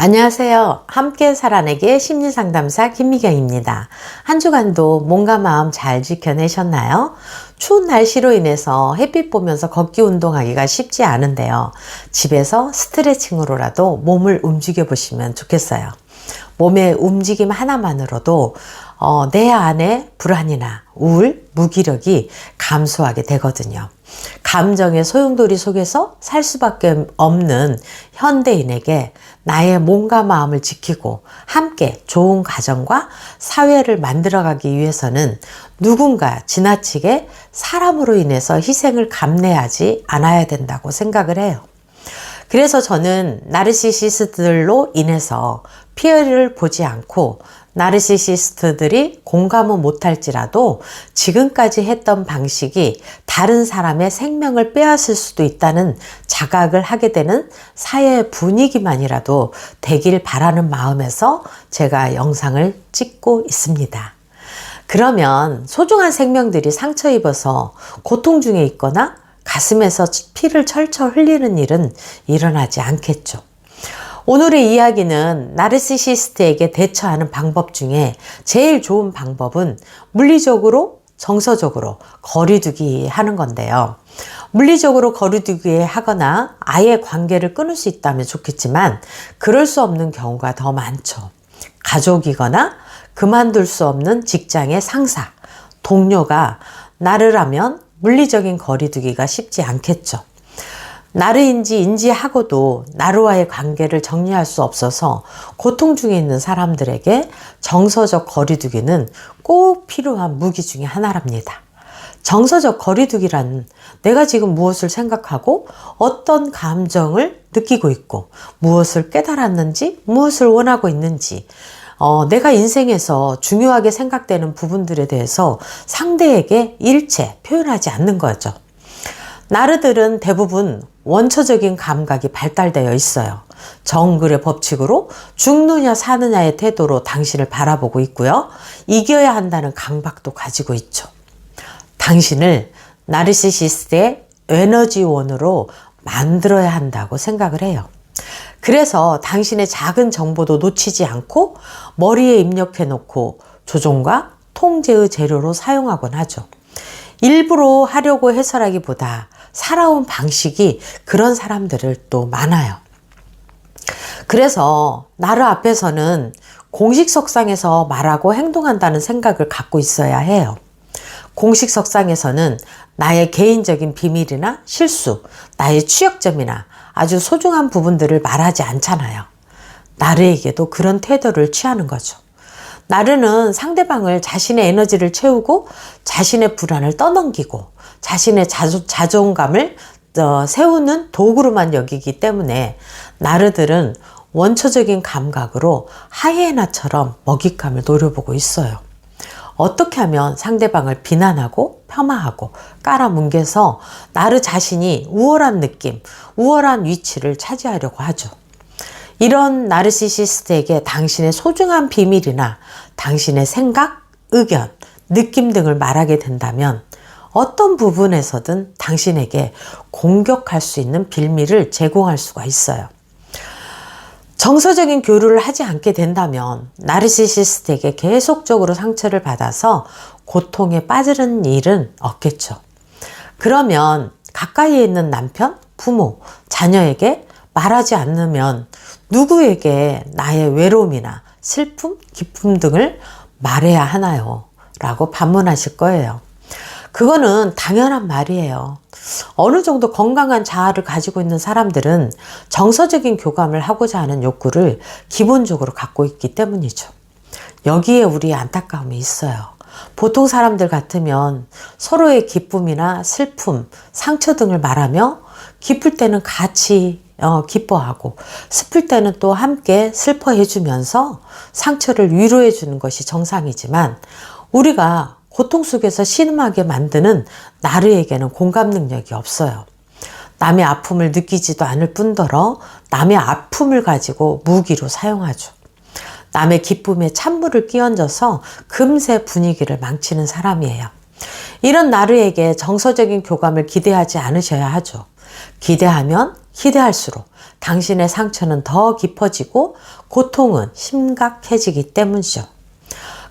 안녕하세요. 함께 살아내기의 심리상담사 김미경입니다. 한 주간도 몸과 마음 잘 지켜내셨나요? 추운 날씨로 인해서 햇빛 보면서 걷기 운동하기가 쉽지 않은데요. 집에서 스트레칭으로라도 몸을 움직여 보시면 좋겠어요. 몸의 움직임 하나만으로도 내 안에 불안이나 우울, 무기력이 감소하게 되거든요. 감정의 소용돌이 속에서 살 수밖에 없는 현대인에게 나의 몸과 마음을 지키고 함께 좋은 가정과 사회를 만들어가기 위해서는 누군가 지나치게 사람으로 인해서 희생을 감내하지 않아야 된다고 생각을 해요. 그래서 저는 나르시시스트들로 인해서 피해를 보지 않고 나르시시스트들이 공감은 못할지라도 지금까지 했던 방식이 다른 사람의 생명을 빼앗을 수도 있다는 자각을 하게 되는 사회 분위기만이라도 되길 바라는 마음에서 제가 영상을 찍고 있습니다. 그러면 소중한 생명들이 상처 입어서 고통 중에 있거나 가슴에서 피를 철철 흘리는 일은 일어나지 않겠죠. 오늘의 이야기는 나르시시스트에게 대처하는 방법 중에 제일 좋은 방법은 물리적으로, 정서적으로 거리두기 하는 건데요. 물리적으로 거리두기 하거나 아예 관계를 끊을 수 있다면 좋겠지만 그럴 수 없는 경우가 더 많죠. 가족이거나 그만둘 수 없는 직장의 상사, 동료가 나르라면 물리적인 거리두기가 쉽지 않겠죠. 나르인지 인지하고도 나르와의 관계를 정리할 수 없어서 고통 중에 있는 사람들에게 정서적 거리두기는 꼭 필요한 무기 중에 하나랍니다. 정서적 거리두기란 내가 지금 무엇을 생각하고 어떤 감정을 느끼고 있고 무엇을 깨달았는지 무엇을 원하고 있는지 내가 인생에서 중요하게 생각되는 부분들에 대해서 상대에게 일체 표현하지 않는 거죠. 나르들은 대부분 원초적인 감각이 발달되어 있어요. 정글의 법칙으로 죽느냐 사느냐의 태도로 당신을 바라보고 있고요. 이겨야 한다는 강박도 가지고 있죠. 당신을 나르시시스트의 에너지원으로 만들어야 한다고 생각을 해요. 그래서 당신의 작은 정보도 놓치지 않고 머리에 입력해 놓고 조종과 통제의 재료로 사용하곤 하죠. 일부러 하려고 해서라기보다 살아온 방식이 그런 사람들을 또 많아요. 그래서 나르 앞에서는 공식석상에서 말하고 행동한다는 생각을 갖고 있어야 해요. 공식석상에서는 나의 개인적인 비밀이나 실수, 나의 취약점이나 아주 소중한 부분들을 말하지 않잖아요. 나르에게도 그런 태도를 취하는 거죠. 나르는 상대방을 자신의 에너지를 채우고 자신의 불안을 떠넘기고 자신의 자존감을 세우는 도구로만 여기기 때문에 나르들은 원초적인 감각으로 하이에나처럼 먹잇감을 노려보고 있어요. 어떻게 하면 상대방을 비난하고 폄하하고 깔아뭉개서 나르 자신이 우월한 느낌, 우월한 위치를 차지하려고 하죠. 이런 나르시시스트에게 당신의 소중한 비밀이나 당신의 생각, 의견, 느낌 등을 말하게 된다면 어떤 부분에서든 당신에게 공격할 수 있는 빌미를 제공할 수가 있어요. 정서적인 교류를 하지 않게 된다면 나르시시스트에게 계속적으로 상처를 받아서 고통에 빠지는 일은 없겠죠. 그러면 가까이에 있는 남편, 부모, 자녀에게 말하지 않으면 누구에게 나의 외로움이나 슬픔, 기쁨 등을 말해야 하나요? 라고 반문하실 거예요. 그거는 당연한 말이에요. 어느 정도 건강한 자아를 가지고 있는 사람들은 정서적인 교감을 하고자 하는 욕구를 기본적으로 갖고 있기 때문이죠. 여기에 우리의 안타까움이 있어요. 보통 사람들 같으면 서로의 기쁨이나 슬픔, 상처 등을 말하며 기쁠 때는 같이 기뻐하고 슬플 때는 또 함께 슬퍼해 주면서 상처를 위로해 주는 것이 정상이지만 우리가 고통 속에서 신음하게 만드는 나르에게는 공감 능력이 없어요. 남의 아픔을 느끼지도 않을 뿐더러 남의 아픔을 가지고 무기로 사용하죠. 남의 기쁨에 찬물을 끼얹어서 금세 분위기를 망치는 사람이에요. 이런 나르에게 정서적인 교감을 기대하지 않으셔야 하죠. 기대하면 기대할수록 당신의 상처는 더 깊어지고 고통은 심각해지기 때문이죠.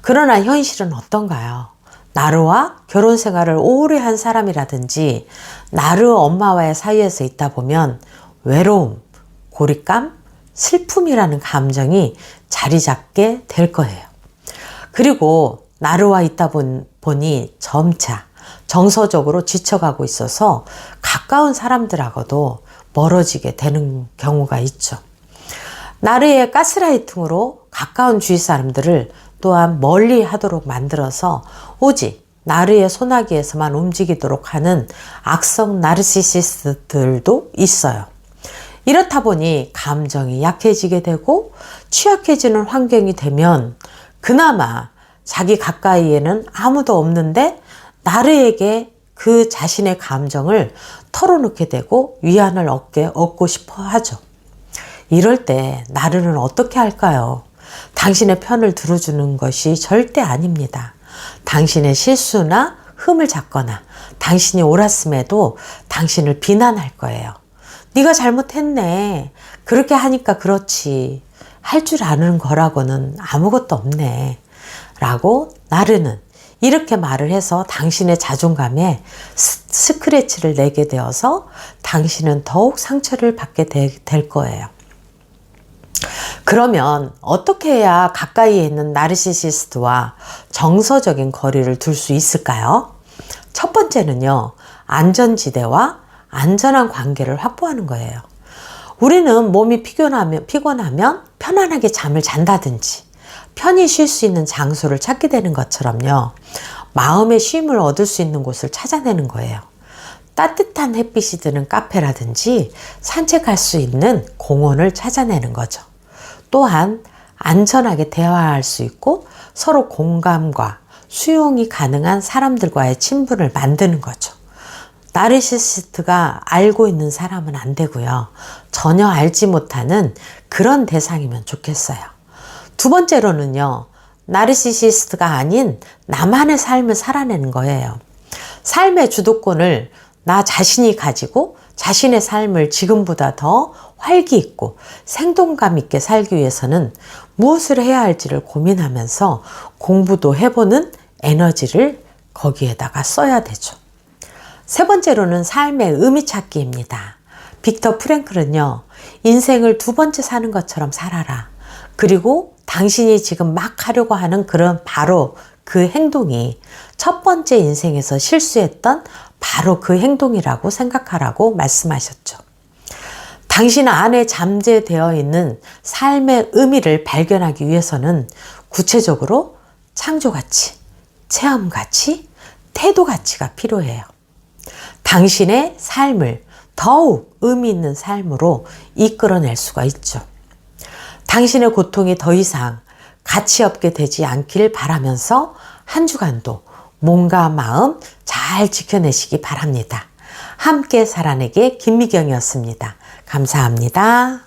그러나 현실은 어떤가요? 나르와 결혼 생활을 오래 한 사람이라든지 나르 엄마와의 사이에서 있다 보면 외로움, 고립감, 슬픔이라는 감정이 자리 잡게 될 거예요. 그리고 나르와 있다 보니 점차 정서적으로 지쳐가고 있어서 가까운 사람들하고도 멀어지게 되는 경우가 있죠. 나르의 가스라이팅으로 가까운 주위 사람들을 또한 멀리 하도록 만들어서 오직 나르의 소나기에서만 움직이도록 하는 악성 나르시시스트들도 있어요. 이렇다 보니 감정이 약해지게 되고 취약해지는 환경이 되면 그나마 자기 가까이에는 아무도 없는데 나르에게 그 자신의 감정을 털어놓게 되고 위안을 얻고 싶어 하죠. 이럴 때 나르는 어떻게 할까요? 당신의 편을 들어주는 것이 절대 아닙니다. 당신의 실수나 흠을 잡거나 당신이 옳았음에도 당신을 비난할 거예요. 네가 잘못했네. 그렇게 하니까 그렇지. 할 줄 아는 거라고는 아무것도 없네. 라고 나르는 이렇게 말을 해서 당신의 자존감에 스크래치를 내게 되어서 당신은 더욱 상처를 받게 될 거예요. 그러면 어떻게 해야 가까이에 있는 나르시시스트와 정서적인 거리를 둘 수 있을까요? 첫 번째는요, 안전지대와 안전한 관계를 확보하는 거예요. 우리는 몸이 피곤하면 편안하게 잠을 잔다든지 편히 쉴 수 있는 장소를 찾게 되는 것처럼요, 마음의 쉼을 얻을 수 있는 곳을 찾아내는 거예요. 따뜻한 햇빛이 드는 카페라든지 산책할 수 있는 공원을 찾아내는 거죠. 또한 안전하게 대화할 수 있고 서로 공감과 수용이 가능한 사람들과의 친분을 만드는 거죠. 나르시시스트가 알고 있는 사람은 안 되고요. 전혀 알지 못하는 그런 대상이면 좋겠어요. 두 번째로는요, 나르시시스트가 아닌 나만의 삶을 살아내는 거예요. 삶의 주도권을 나 자신이 가지고 자신의 삶을 지금보다 더 활기 있고 생동감 있게 살기 위해서는 무엇을 해야 할지를 고민하면서 공부도 해보는 에너지를 거기에다가 써야 되죠. 세 번째로는 삶의 의미 찾기입니다. 빅터 프랭클은요, 인생을 두 번째 사는 것처럼 살아라. 그리고 당신이 지금 막 하려고 하는 그런 바로 그 행동이 첫 번째 인생에서 실수했던 바로 그 행동이라고 생각하라고 말씀하셨죠. 당신 안에 잠재되어 있는 삶의 의미를 발견하기 위해서는 구체적으로 창조가치, 체험가치, 태도가치가 필요해요. 당신의 삶을 더욱 의미 있는 삶으로 이끌어낼 수가 있죠. 당신의 고통이 더 이상 가치 없게 되지 않길 바라면서 한 주간도 몸과 마음 잘 지켜내시기 바랍니다. 함께 살아내기 김미경이었습니다. 감사합니다.